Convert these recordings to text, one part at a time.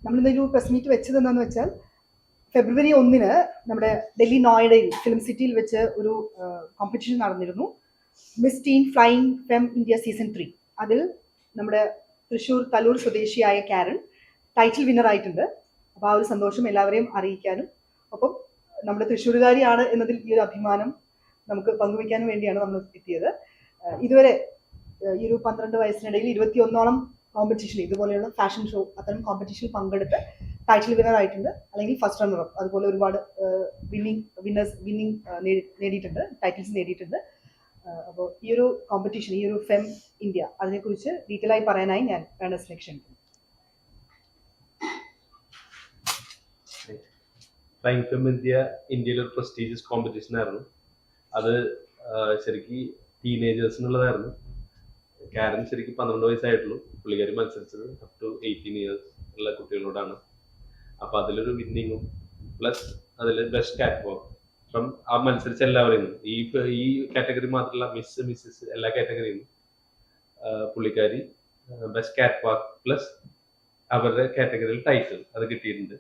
നമ്മളിന്നൊരു press meet വെച്ചത് എന്താണെന്ന് വെച്ചാൽ ഫെബ്രുവരി 1 നമ്മുടെ ഡൽഹി നോയിഡയിൽ ഫിലിം സിറ്റിയിൽ വെച്ച് ഒരു കോമ്പറ്റീഷൻ നടന്നിരുന്നു. Miss Teen Flying Femme India season 3. അതിൽ നമ്മുടെ തൃശ്ശൂർ തലൂർ സ്വദേശിയായ കാരൻ ടൈറ്റിൽ വിന്നർ ആയിട്ടുണ്ട്. അപ്പോൾ ആ ഒരു സന്തോഷം എല്ലാവരെയും അറിയിക്കാനും ഒപ്പം നമ്മുടെ തൃശ്ശൂരുകാരിയാണ് എന്നതിൽ ഈ ഒരു അഭിമാനം നമുക്ക് പങ്കുവയ്ക്കാനും വേണ്ടിയാണ് നമ്മൾ എത്തിയത്. ഇതുവരെ ഈ ഒരു 12 വയസ്സിനിടയിൽ 21ഓളം കോമ്പറ്റീഷൻ, ഇതുപോലെയുള്ള ഫാഷൻ ഷോ അത്തരം കോമ്പറ്റീഷനിൽ പങ്കെടുത്ത് ടൈറ്റിൽ വിന്നർ ആയിട്ടുണ്ട്, അല്ലെങ്കിൽ ഫസ്റ്റ് റണ്ണർ അപ്പ്, അതുപോലെ ഒരുപാട് വിന്നിങ് നേടിയിട്ടുണ്ട്, ടൈറ്റിൽസ് നേടിയിട്ടുണ്ട്. അപ്പോൾ ഈ ഒരു കോമ്പറ്റീഷൻ, ഈ ഒരു ഫെം ഇന്ത്യ, അതിനെക്കുറിച്ച് ഡീറ്റെയിൽ ആയി പറയാനായി ഞാൻ വേണസിനെ ക്ഷണിക്കുന്നു. ഫ്ലൈയിങ് ഫെം ഇന്ത്യ ഇന്ത്യയിലെ ഒരു പ്രസ്റ്റീജിയസ് കോമ്പറ്റീഷൻ ആയിരുന്നു. അത് ശരിക്കും ടീനേജേഴ്സിനുള്ളതായിരുന്നു. കാരൻ ശരിക്കും 12 വയസ്സായിട്ടുള്ളൂ. പുള്ളിക്കാരി മത്സരിച്ചത് അപ് ടു 18 ഇയേഴ്സ് ഉള്ള കുട്ടികളോടാണ്. അപ്പോൾ അതിലൊരു വിന്നിങ്ങും പ്ലസ് അതിൽ ബെസ്റ്റ് കാറ്റ് വാക്ക് ഫ്രം ആ മത്സരിച്ച എല്ലാവരെയും ഈ കാറ്റഗറി മാത്രമല്ല, മിസ്സസ് എല്ലാ കാറ്റഗറിയിൽ നിന്നും പുള്ളിക്കാരി ബെസ്റ്റ് കാറ്റ് വാക്ക് പ്ലസ് അവരുടെ കാറ്റഗറിയിൽ ടൈറ്റിൽ അത് കിട്ടിയിട്ടുണ്ട്.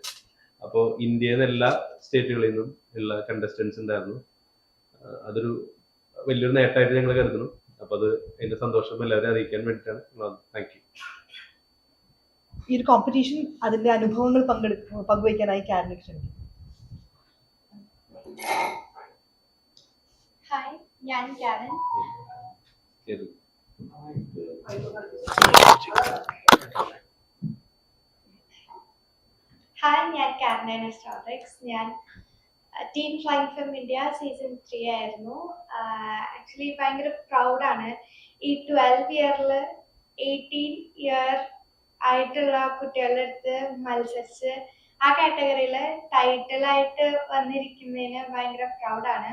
അപ്പോൾ ഇന്ത്യയിൽ നിന്ന് എല്ലാ സ്റ്റേറ്റുകളിൽ നിന്നും ഉള്ള കണ്ടസ്റ്റൻസ് ഉണ്ടായിരുന്നു. അതൊരു വലിയൊരു നേട്ടമായിട്ട് ഞങ്ങൾ കരുതുന്നു. അപ്പോൾ അത് എൻ്റെ സന്തോഷം എല്ലാവരെയും അറിയിക്കാൻ വേണ്ടിയിട്ടാണ്. Thank you. ഈ ഒരു കോമ്പറ്റീഷൻ, അതിന്റെ അനുഭവങ്ങൾ പങ്കുവയ്ക്കാനായി കാരനെ ക്ഷണിക്കുന്നു. ഹായ്, ഞാൻ കാരൻ. ഹായ്, ഞാൻ കാരൻ എസ്ട്രോട്രിക്സ്. ഞാൻ team flying Femme India season 3 ആയിരുന്നു. ആക്ച്വലി ഭയങ്കര പ്രൗഡാണ്. ഈ 12 ഇയറിൽ 18 ഇയർ ആയിട്ടുള്ള കുട്ടികളുടെ അടുത്ത് മത്സരിച്ച് ആ കാറ്റഗറിയിൽ ടൈറ്റിലായിട്ട് വന്നിരിക്കുന്നതിന് ഭയങ്കര പ്രൗഡാണ്.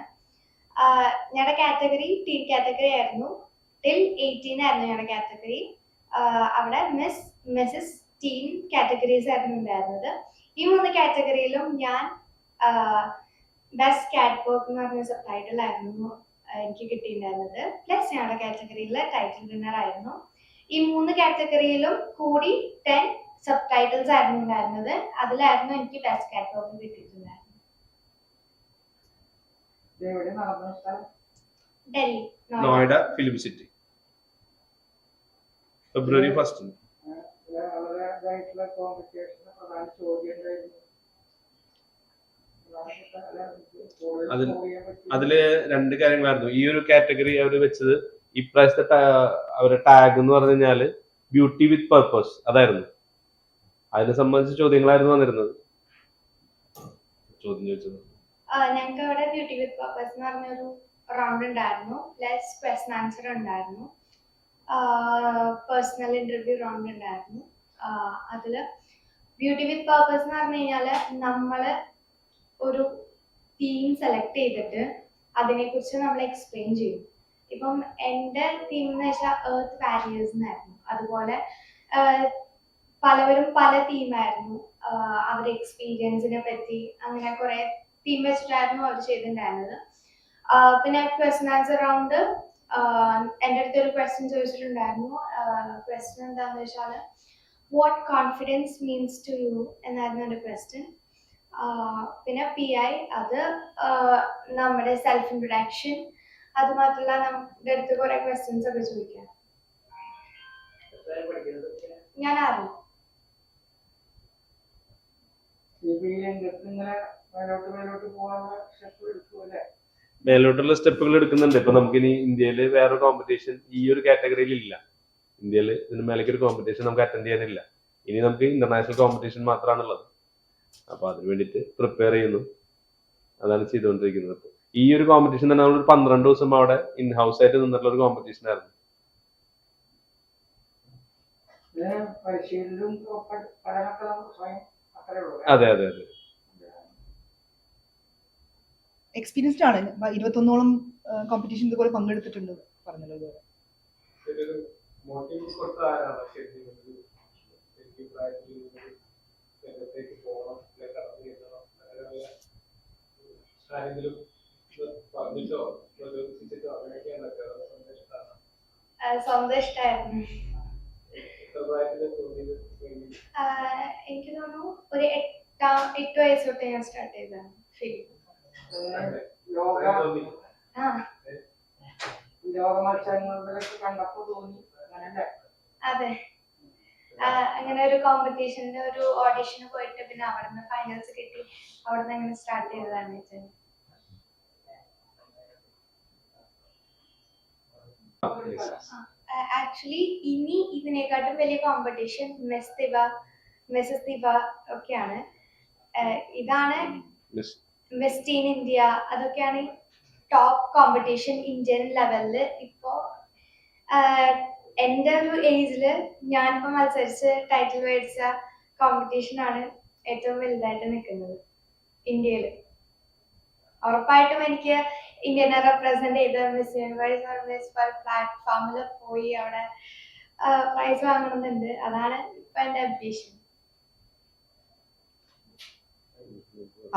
ഞങ്ങളുടെ കാറ്റഗറി ടീം കാറ്റഗറി ആയിരുന്നു. ടിൽ 18 ആയിരുന്നു ഞങ്ങളുടെ കാറ്റഗറി. അവിടെ മിസ്സസ് ടീം കാറ്റഗറീസ് ആയിരുന്നു ഉണ്ടായിരുന്നത്. ഈ 3 കാറ്റഗറിയിലും ഞാൻ ബെസ്റ്റ് കാറ്റ് വർക്ക് എന്ന് പറഞ്ഞ സബ് ടൈറ്റിൽ ആയിരുന്നു എനിക്ക് കിട്ടിയിട്ടുണ്ടായിരുന്നത്. പ്ലസ് ഞങ്ങളുടെ കാറ്റഗറിയിൽ ടൈറ്റിൽ വിന്നർ ആയിരുന്നു. ഈ 3 കാറ്റഗറിയിലും കൂടി 10 സബ് ടൈറ്റിൽസ് ആയിരുന്നു ഉണ്ടായിരുന്നത്. അതിലായിരുന്നു എനിക്ക് ബെസ്റ്റ് കാറ്റ് വർക്ക് കിട്ടിയിട്ടുണ്ടായിരുന്നത്. Delhi Noida film city February 1. അതില് 2 കാര്യങ്ങളായിരുന്നു. ഈ ഒരു കാറ്റഗറി അവർ വെച്ചത് ഇപ്രാവശ്യത്തെ അവരുടെ ടാഗ് എന്ന് പറഞ്ഞു കഴിഞ്ഞാല് ബ്യൂട്ടി വിത്ത് പർപ്പസ് അതായിരുന്നു. അതിനെ സംബന്ധിച്ച് ചോദ്യങ്ങളായിരുന്നു വന്നിരുന്നത്. ചോദ്യം ചോദിച്ചത് ഞങ്ങൾക്ക് അവിടെ ബ്യൂട്ടി വിത്ത് പർപ്പസ് എന്ന് പറഞ്ഞൊരു റൗണ്ട് ഉണ്ടായിരുന്നു. പ്ലസ് ക്വസ്റ്റൻ ആൻസർ ഉണ്ടായിരുന്നു. പേഴ്സണൽ ഇന്റർവ്യൂ റൗണ്ട് ഉണ്ടായിരുന്നു. അതില് ബ്യൂട്ടി വിത്ത് പർപ്പസ് എന്ന് പറഞ്ഞു കഴിഞ്ഞാല് നമ്മള് ഒരു തീം സെലക്ട് ചെയ്തിട്ട് അതിനെക്കുറിച്ച് നമ്മൾ എക്സ്പ്ലെയിൻ ചെയ്യും. ഇപ്പം എൻ്റെ തീം എന്ന് വെച്ചാൽ എർത്ത് വാരിയേഴ്സ് എന്നായിരുന്നു. അതുപോലെ പലവരും പല തീമായിരുന്നു. അവരുടെ എക്സ്പീരിയൻസിനെ പറ്റി അങ്ങനെ കുറെ തീം വെച്ചിട്ടായിരുന്നു അവർ ചെയ്തിട്ടുണ്ടായിരുന്നത്. പിന്നെ ക്വസ്റ്റൻ ആൻസർ റൗണ്ട് എൻ്റെ അടുത്തൊരു ക്വസ്റ്റ്യൻ ചോദിച്ചിട്ടുണ്ടായിരുന്നു. ക്വസ്റ്റ്യൻ എന്താണെന്ന് വെച്ചാൽ what confidence means to you എന്നായിരുന്നു എൻ്റെ ക്വസ്റ്റ്യൻ. പിന്നെ PI, അത് നമ്മുടെ സെൽഫ് ഇൻട്രൊഡക്ഷൻ, അത് മാത്രമല്ല നമ്മുടെ അടുത്ത് കുറെ ക്വസ്റ്റ്യൻസ് ഒക്കെ ചോദിക്കാം. ഞാൻ അറിയാം. മേലോട്ടുള്ള സ്റ്റെപ്പുകൾ എടുക്കുന്നുണ്ട്. ഇപ്പൊ നമുക്കിനി ഇന്ത്യയിൽ വേറെ കോമ്പറ്റീഷൻ ഈ ഒരു കാറ്റഗറിയിൽ ഇല്ല. ഇന്ത്യയിൽ ഇതിന് മേലേക്ക് ഒരു കോമ്പറ്റീഷൻ നമുക്ക് അറ്റൻഡ് ചെയ്യാനില്ല. ഇനി നമുക്ക് ഇന്റർനാഷണൽ കോമ്പറ്റീഷൻ മാത്രമാണുള്ളത്. അപ്പൊ അതിന് വേണ്ടിയിട്ട് പ്രിപ്പയർ ചെയ്യുന്നു. അതാണ് ചെയ്തുകൊണ്ടിരിക്കുന്നത്. ഈ ഒരു കോമ്പറ്റീഷൻ തന്നെ നമ്മൾ 12 ദിവസം അവിടെ ഇൻ ഹൗസ് ആയിട്ട് നിന്നിട്ടുള്ള ഒരു കോമ്പറ്റീഷൻ ആയിരുന്നു. അതെ അതെ അതെ. എക്സ്പീരിയൻസ്ഡ് ആണ്. 21ഓളം കോമ്പറ്റീഷൻ ഇതുപോലെ പങ്കെടുത്തിട്ടുണ്ട് പറഞ്ഞല്ലോ. ഇതുവരെ സ്വന്തം ഇഷ്ടമായിരുന്നു. 8 വയസ്സ് തൊട്ട് ഞാൻ സ്റ്റാർട്ട് ചെയ്തതാണ് ഫിലിം. ലോകമത്സരങ്ങളിലൊക്കെ കണ്ടപ്പോ തോന്നി അങ്ങനല്ലേ? അതെ, അങ്ങനെ ഒരു കോമ്പറ്റീഷന്റെ ഒരു ഓഡിഷന് പോയിട്ട് പിന്നെ അവിടെ നിന്ന് ഫൈനൽസ് കിട്ടി, അവിടെ നിന്ന് അങ്ങനെ സ്റ്റാർട്ട് ചെയ്തതാണ് ചേച്ചി. ആക്ച്വലി ഇനി ഇതിനെക്കാട്ടും വലിയ കോമ്പറ്റീഷൻ മിസ്സസ് ദിവ ഒക്കെയാണ്. ഇതാണ് മിസ് ടീൻ ഇന്ത്യ, അതൊക്കെയാണ് ടോപ്പ് കോമ്പറ്റീഷൻ ഇന്ത്യൻ ലെവലില്. ഇപ്പോ എൻ്റെ ഒരു ഏജില് ഞാനിപ്പോ മത്സരിച്ച് ടൈറ്റിൽ മേടിച്ച കോമ്പറ്റീഷൻ ആണ് ഏറ്റവും വലുതായിട്ട് നിൽക്കുന്നത് ഇന്ത്യയില്. ഉറപ്പായിട്ടും എനിക്ക് ഇന്ത്യനെ റെപ്രസെന്റ് ചെയ്ത് മിസ് യൂണിവേഴ്സ് മിസ് വേൾഡ് പ്ലാറ്റ്ഫോമിൽ പോയി അവിടെ പ്രൈസ് വാങ്ങണമെന്നുണ്ട്. അതാണ് ഇപ്പൊ എന്റെ അംബിഷൻ.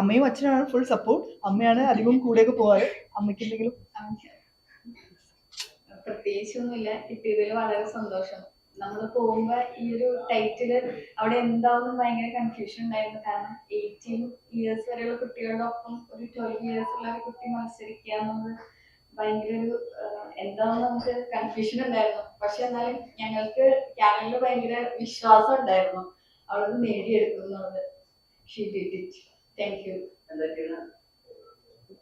അമ്മയും അച്ഛനാണ് ഫുൾ സപ്പോർട്ട്. അമ്മയാണ് അധികം കൂടെയൊക്കെ പോവാറ്. അമ്മയ്ക്ക് എന്തെങ്കിലും? പ്രത്യേകിച്ചൊന്നുമില്ല, കിട്ടിയതിൽ വളരെ സന്തോഷം. നമ്മൾ പോകുമ്പോ ഈ ഒരു ടൈറ്റില് അവിടെ എന്താവും ഭയങ്കര കൺഫ്യൂഷൻ ഉണ്ടായിരുന്നു. കാരണം 18 ഇയേഴ്സ് വരെയുള്ള കുട്ടികളുടെ ഒപ്പം ഒരു 12 ഇയേഴ്സ് ഉള്ള ഒരു കുട്ടി മത്സരിക്കുക എന്നത് ഭയങ്കര ഒരു എന്താവും നമുക്ക് കൺഫ്യൂഷൻ ഉണ്ടായിരുന്നു. പക്ഷെ എന്നാലും ഞങ്ങൾക്ക് ക്യാനലിൽ ഭയങ്കര വിശ്വാസം ഉണ്ടായിരുന്നു അവളത് നേടിയെടുക്കും എന്നുള്ളത്. She did it. Thank you.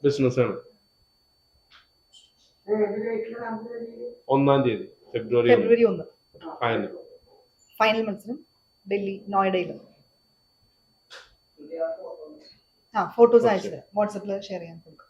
Business ആണ്. ഏത് ഡേറ്റില് നമുക്ക് 1-ാം തീയതി ഫെബ്രുവരി ഫെബ്രുവരി 1 ഫൈനൽ. ഫൈനൽ മത്സരം ഡൽഹി നോയിഡയിൽ. ഫോട്ടോസ് അയച്ചു തരാം, വാട്സപ്പിൽ ഷെയർ ചെയ്യാൻ കൊടുക്കാം.